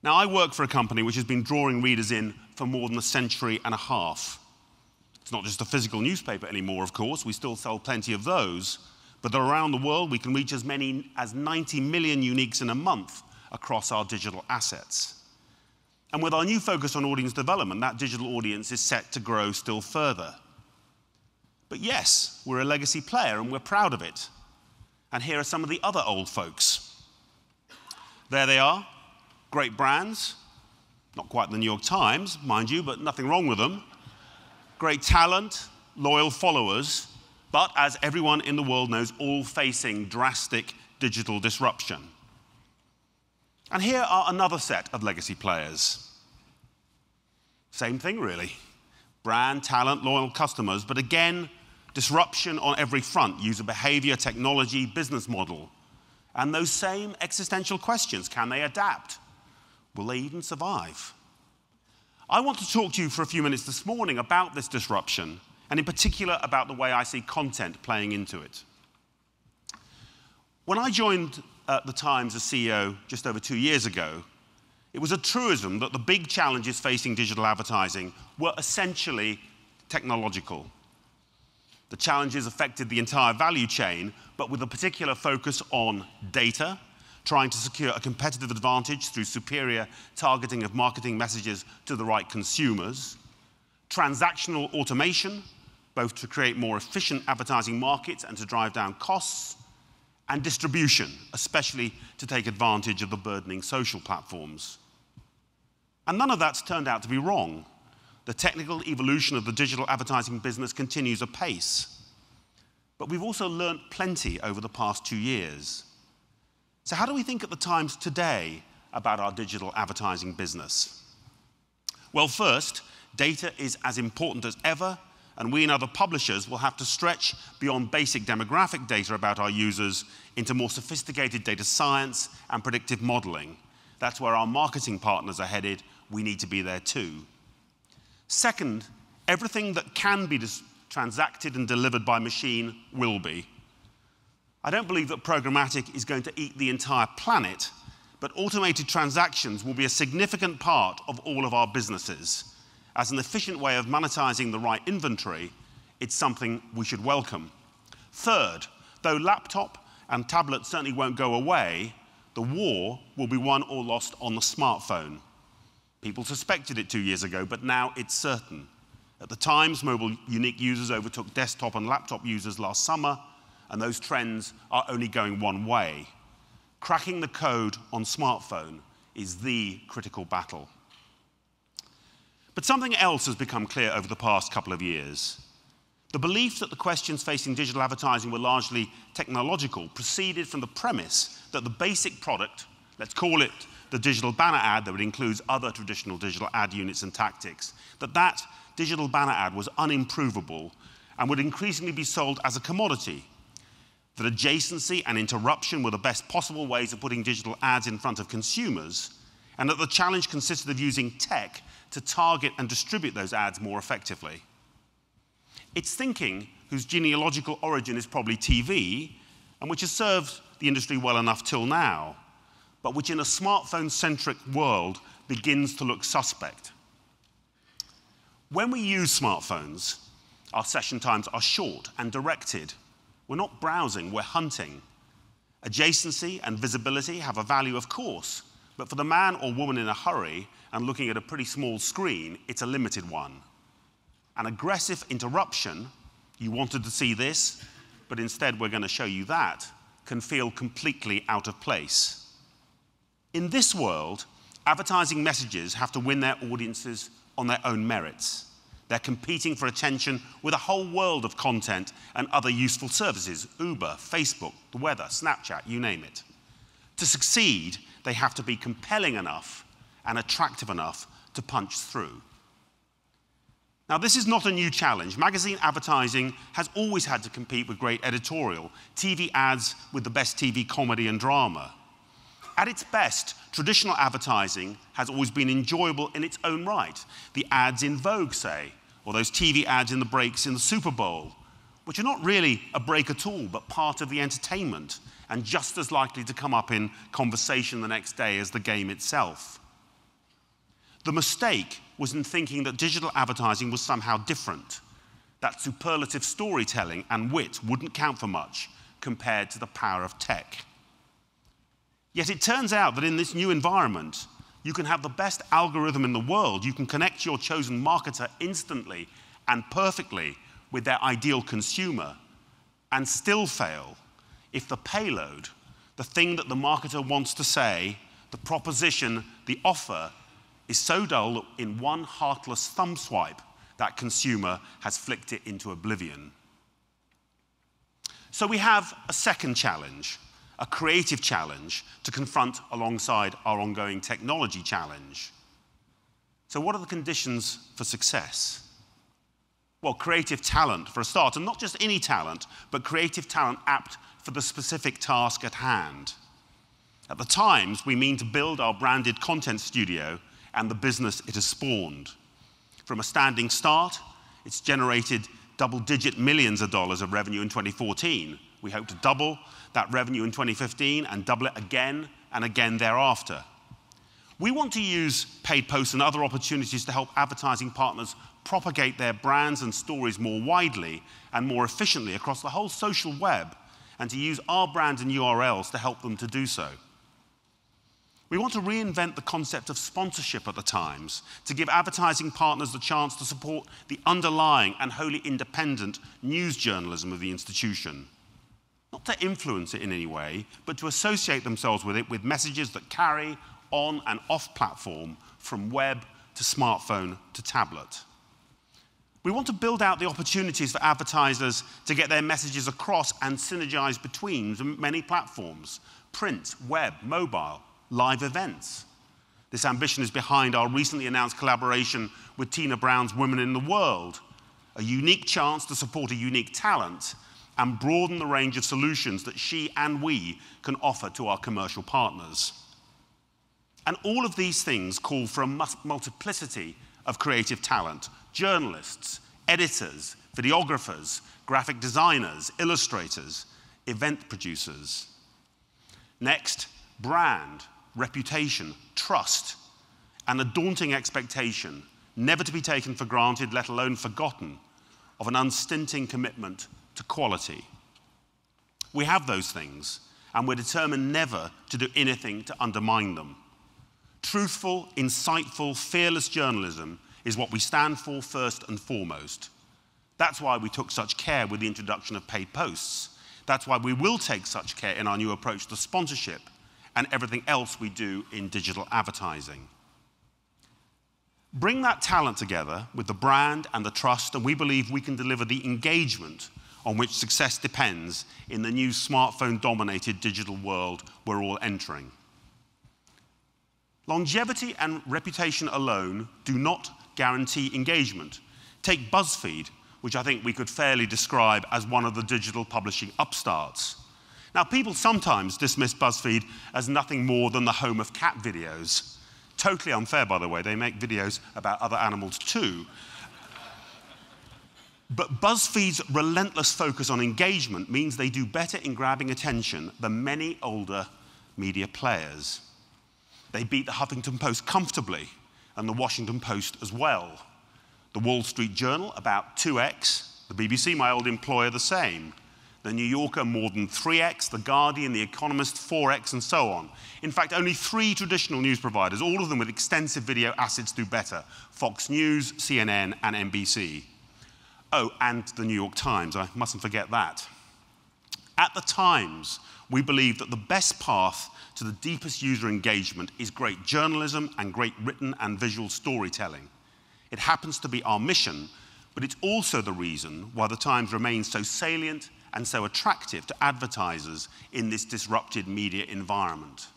Now, I work for a company which has been drawing readers in for more than a century and a half. It's not just a physical newspaper anymore, of course. We still sell plenty of those. But around the world, we can reach as many as 90 million uniques in a month across our digital assets. And with our new focus on audience development, that digital audience is set to grow still further. But yes, we're a legacy player, and we're proud of it. And here are some of the other old folks. There they are, great brands. Not quite the New York Times, mind you, but nothing wrong with them. Great talent, loyal followers, but as everyone in the world knows, all facing drastic digital disruption. And here are another set of legacy players. Same thing, really. Brand, talent, loyal customers, but again, disruption on every front: user behavior, technology, business model. And those same existential questions: can they adapt? Will they even survive? I want to talk to you for a few minutes this morning about this disruption, and in particular about the way I see content playing into it. When I joined the Times as CEO just over 2 years ago, it was a truism that the big challenges facing digital advertising were essentially technological. The challenges affected the entire value chain, but with a particular focus on data, trying to secure a competitive advantage through superior targeting of marketing messages to the right consumers, transactional automation, both to create more efficient advertising markets and to drive down costs, and distribution, especially to take advantage of the burdening social platforms. And none of that's turned out to be wrong. The technical evolution of the digital advertising business continues apace. But we've also learned plenty over the past 2 years. So how do we think at the Times today about our digital advertising business? Well, first, data is as important as ever, and we and other publishers will have to stretch beyond basic demographic data about our users into more sophisticated data science and predictive modeling. That's where our marketing partners are headed. We need to be there too. Second, everything that can be transacted and delivered by machine will be. I don't believe that programmatic is going to eat the entire planet, but automated transactions will be a significant part of all of our businesses. As an efficient way of monetizing the right inventory, it's something we should welcome. Third, though laptop and tablet certainly won't go away, the war will be won or lost on the smartphone. People suspected it 2 years ago, but now it's certain. At the Times, mobile unique users overtook desktop and laptop users last summer, and those trends are only going one way. Cracking the code on smartphone is the critical battle. But something else has become clear over the past couple of years. The belief that the questions facing digital advertising were largely technological proceeded from the premise that the basic product, let's call it the digital banner ad that includes other traditional digital ad units and tactics, that digital banner ad was unimprovable and would increasingly be sold as a commodity. That adjacency and interruption were the best possible ways of putting digital ads in front of consumers, and that the challenge consisted of using tech to target and distribute those ads more effectively. It's thinking whose genealogical origin is probably TV, and which has served the industry well enough till now, but which in a smartphone-centric world begins to look suspect. When we use smartphones, our session times are short and directed. We're not browsing, we're hunting. Adjacency and visibility have a value, of course, but for the man or woman in a hurry and looking at a pretty small screen, it's a limited one. An aggressive interruption, you wanted to see this, but instead we're going to show you that, can feel completely out of place. In this world, advertising messages have to win their audiences on their own merits. They're competing for attention with a whole world of content and other useful services: Uber, Facebook, the weather, Snapchat, you name it. To succeed, they have to be compelling enough and attractive enough to punch through. Now, this is not a new challenge. Magazine advertising has always had to compete with great editorial, TV ads with the best TV comedy and drama. At its best, traditional advertising has always been enjoyable in its own right. The ads in Vogue, say, or those TV ads in the breaks in the Super Bowl, which are not really a break at all, but part of the entertainment, and just as likely to come up in conversation the next day as the game itself. The mistake was in thinking that digital advertising was somehow different, that superlative storytelling and wit wouldn't count for much compared to the power of tech. Yet it turns out that in this new environment, you can have the best algorithm in the world, you can connect your chosen marketer instantly and perfectly with their ideal consumer, and still fail if the payload, the thing that the marketer wants to say, the proposition, the offer, is so dull that in one heartless thumb swipe, that consumer has flicked it into oblivion. So we have a second challenge, a creative challenge to confront alongside our ongoing technology challenge. So what are the conditions for success? Well, creative talent for a start, and not just any talent, but creative talent apt for the specific task at hand. At the Times, we mean to build our branded content studio and the business it has spawned. From a standing start, it's generated double-digit millions of dollars of revenue in 2014. We hope to double that revenue in 2015 and double it again and again thereafter. We want to use paid posts and other opportunities to help advertising partners propagate their brands and stories more widely and more efficiently across the whole social web, and to use our brand and URLs to help them to do so. We want to reinvent the concept of sponsorship at the Times, to give advertising partners the chance to support the underlying and wholly independent news journalism of the institution. Not to influence it in any way, but to associate themselves with it with messages that carry on and off platform, from web to smartphone to tablet. We want to build out the opportunities for advertisers to get their messages across and synergize between many platforms: print, web, mobile, live events. This ambition is behind our recently announced collaboration with Tina Brown's Women in the World, a unique chance to support a unique talent and broaden the range of solutions that she and we can offer to our commercial partners. And all of these things call for a multiplicity of creative talent: journalists, editors, videographers, graphic designers, illustrators, event producers. Next, brand, reputation, trust, and a daunting expectation, never to be taken for granted, let alone forgotten, of an unstinting commitment to quality. We have those things, and we're determined never to do anything to undermine them. Truthful, insightful, fearless journalism is what we stand for first and foremost. That's why we took such care with the introduction of paid posts. That's why we will take such care in our new approach to sponsorship and everything else we do in digital advertising. Bring that talent together with the brand and the trust, and we believe we can deliver the engagement on which success depends in the new smartphone-dominated digital world we're all entering. Longevity and reputation alone do not guarantee engagement. Take BuzzFeed, which I think we could fairly describe as one of the digital publishing upstarts. Now, people sometimes dismiss BuzzFeed as nothing more than the home of cat videos. Totally unfair, by the way. They make videos about other animals too. But BuzzFeed's relentless focus on engagement means they do better in grabbing attention than many older media players. They beat the Huffington Post comfortably, and the Washington Post as well. The Wall Street Journal, about 2x. The BBC, my old employer, the same. The New Yorker, more than 3x. The Guardian, The Economist, 4x, and so on. In fact, only 3 traditional news providers, all of them with extensive video assets, do better: Fox News, CNN, and NBC. Oh, and the New York Times, I mustn't forget that. At the Times, we believe that the best path to the deepest user engagement is great journalism and great written and visual storytelling. It happens to be our mission, but it's also the reason why the Times remains so salient and so attractive to advertisers in this disrupted media environment.